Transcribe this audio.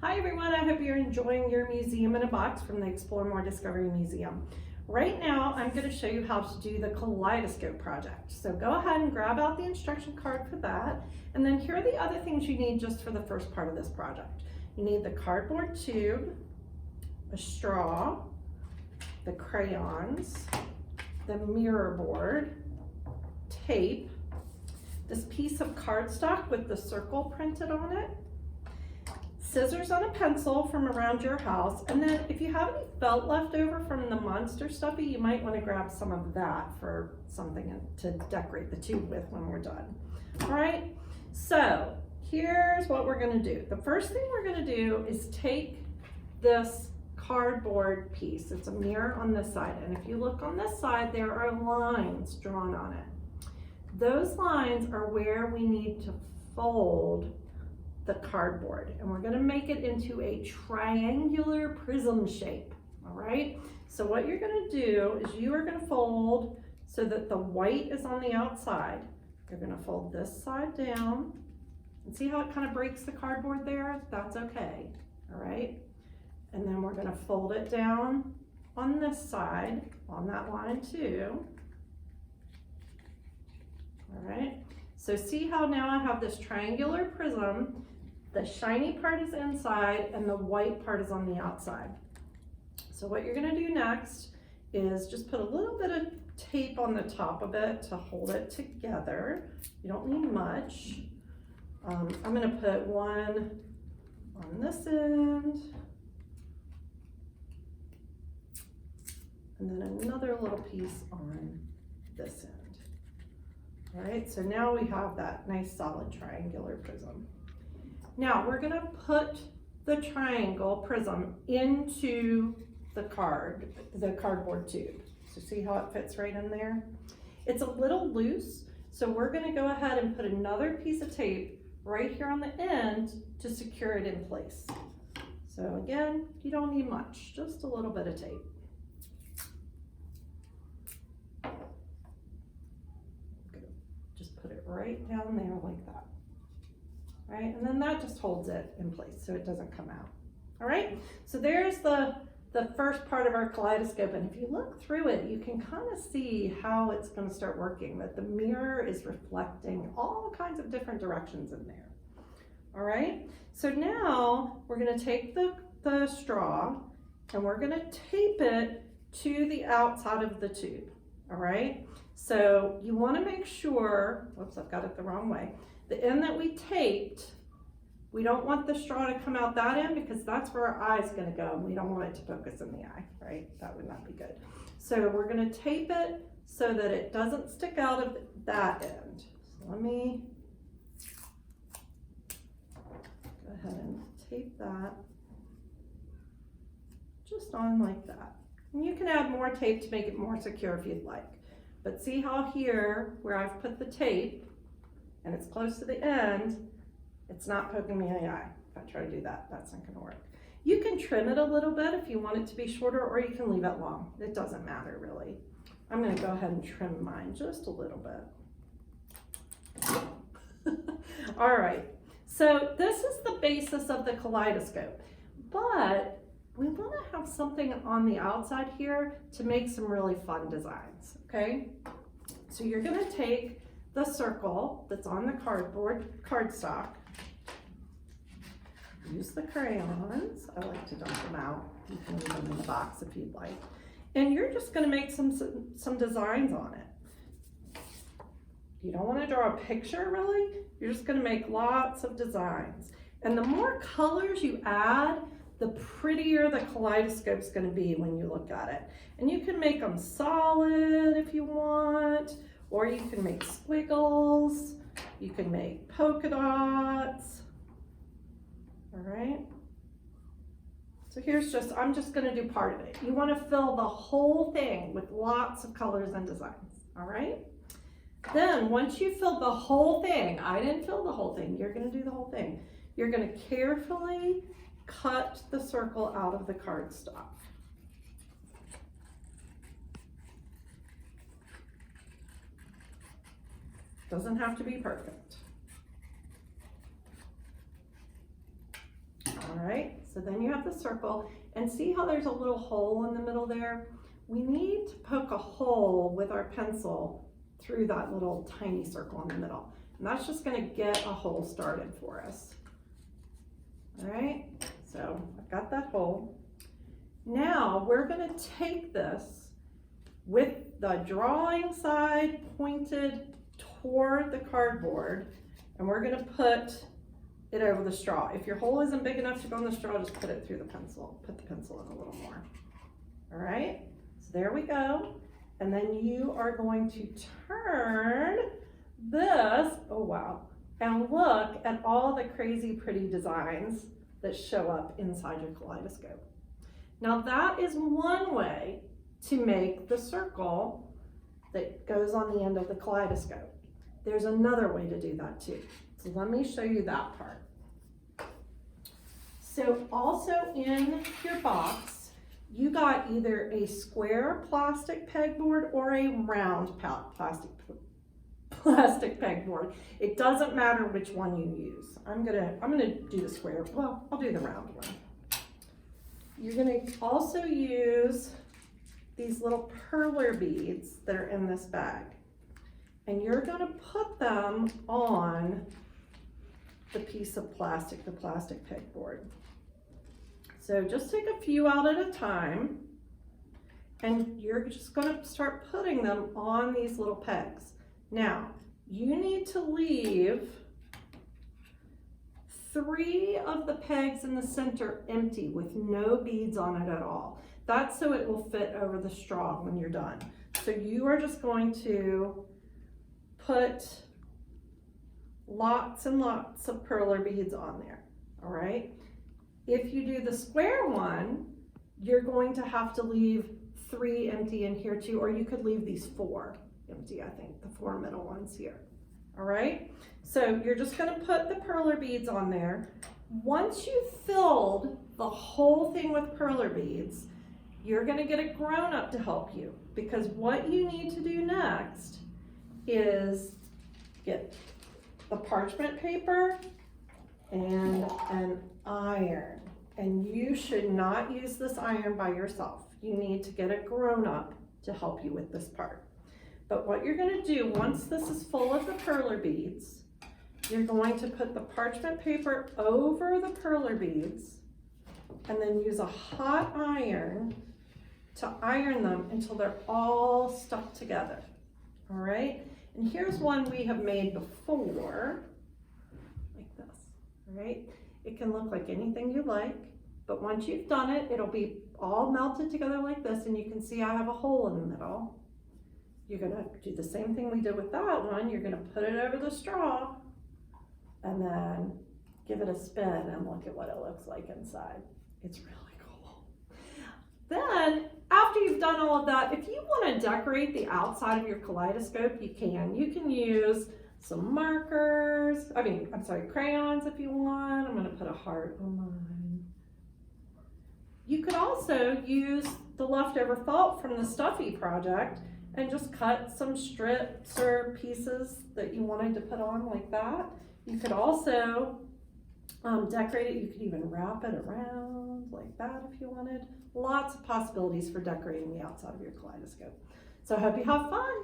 Hi everyone, I hope you're enjoying your Museum in a Box from the Explore More Discovery Museum. Right now, I'm going to show you how to do the kaleidoscope project. So go ahead and grab out the instruction card for that. And then here are the other things you need just for the first part of this project. You need the cardboard tube, a straw, the crayons, the mirror board, tape, this piece of cardstock with the circle printed on it, scissors and a pencil from around your house, and then if you have any felt left over from the monster stuffy, you might want to grab some of that for something to decorate the tube with when we're done. All right, so here's what we're going to do. The first thing we're going to do is take this cardboard piece. It's a mirror on this side, and if you look on this side, there are lines drawn on it. Those lines are where we need to fold the cardboard, and we're going to make it into a triangular prism shape. All right, so what you're going to do is you are going to fold so that the white is on the outside. You're going to fold this side down, and see how it kind of breaks the cardboard there? That's okay. All right, and then we're going to fold it down on this side on that line too. All right, so see how now I have this triangular prism. The shiny part is inside and the white part is on the outside. So what you're going to do next is just put a little bit of tape on the top of it to hold it together. You don't need much. I'm going to put one on this end and then another little piece on this end. All right, so now we have that nice solid triangular prism. Now we're going to put the triangle prism into the cardboard tube. So see how it fits right in there? It's a little loose, so we're going to go ahead and put another piece of tape right here on the end to secure it in place. So again, you don't need much, just a little bit of tape. Just put it right down there like that. Right, and then that just holds it in place so it doesn't come out. All right, so there's the first part of our kaleidoscope, and if you look through it, you can kind of see how it's going to start working, that the mirror is reflecting all kinds of different directions in there. All right, so now we're going to take the straw and we're going to tape it to the outside of the tube. All right, so you want to make sure, whoops, I've got it the wrong way. The end that we taped, we don't want the straw to come out that end because that's where our eye is going to go, and we don't want it to focus in the eye, right? That would not be good. So we're going to tape it so that it doesn't stick out of that end. So let me go ahead and tape that just on like that. And you can add more tape to make it more secure if you'd like. But see how here, where I've put the tape, and it's close to the end, it's not poking me in the eye. If I try to do that, that's not gonna work. You can trim it a little bit if you want it to be shorter, or you can leave it long. It doesn't matter really. I'm gonna go ahead and trim mine just a little bit. All right, so this is the basis of the kaleidoscope, but we wanna have something on the outside here to make some really fun designs, okay? So you're gonna take the circle that's on the cardstock. Use the crayons. I like to dump them out. You can leave them in the box if you'd like. And you're just going to make some designs on it. You don't want to draw a picture really. You're just going to make lots of designs. And the more colors you add, the prettier the kaleidoscope is going to be when you look at it. And you can make them solid if you want. Or you can make squiggles, you can make polka dots. All right. So I'm just gonna do part of it. You wanna fill the whole thing with lots of colors and designs, all right? Then once you fill the whole thing, I didn't fill the whole thing, you're gonna do the whole thing. You're gonna carefully cut the circle out of the cardstock. Doesn't have to be perfect. All right, So then you have the circle, and see how there's a little hole in the middle there? We need to poke a hole with our pencil through that little tiny circle in the middle. And that's just gonna get a hole started for us. All right, so I've got that hole. Now we're gonna take this with the drawing side pointed toward the cardboard, and we're gonna put it over the straw. If your hole isn't big enough to go in the straw, just put it through the pencil. Put the pencil in a little more. All right, so there we go. And then you are going to turn this, oh wow, and look at all the crazy pretty designs that show up inside your kaleidoscope. Now that is one way to make the circle that goes on the end of the kaleidoscope. There's another way to do that too. So let me show you that part. So also in your box, you got either a square plastic pegboard or a round plastic pegboard. It doesn't matter which one you use. I'm gonna do the square. Well, I'll do the round one. You're gonna also use these little perler beads that are in this bag, and you're gonna put them on the piece of plastic, the plastic pegboard. So just take a few out at a time, and you're just gonna start putting them on these little pegs. Now, you need to leave 3 of the pegs in the center empty with no beads on it at all. That's so it will fit over the straw when you're done. So you are just going to put lots and lots of perler beads on there, all right? If you do the square one, you're going to have to leave 3 empty in here too, or you could leave these 4 empty, I think, the 4 middle ones here, all right? So you're just gonna put the perler beads on there. Once you've filled the whole thing with perler beads, you're gonna get a grown-up to help you, because what you need to do next is get the parchment paper and an iron. And you should not use this iron by yourself. You need to get a grown-up to help you with this part. But what you're gonna do, once this is full of the perler beads, you're going to put the parchment paper over the perler beads and then use a hot iron to iron them until they're all stuck together, all right? And here's one we have made before, like this, all right? It can look like anything you like, but once you've done it, it'll be all melted together like this, and you can see I have a hole in the middle. You're gonna do the same thing we did with that one. You're gonna put it over the straw and then give it a spin and look at what it looks like inside. It's really cool. Then, after you've done all of that, if you wanna decorate the outside of your kaleidoscope, you can. You can use some markers, crayons if you want. I'm gonna put a heart on mine. You could also use the leftover felt from the Stuffy project and just cut some strips or pieces that you wanted to put on like that. You could also decorate it. You could even wrap it around like that if you wanted. Lots of possibilities for decorating the outside of your kaleidoscope. So I hope you have fun.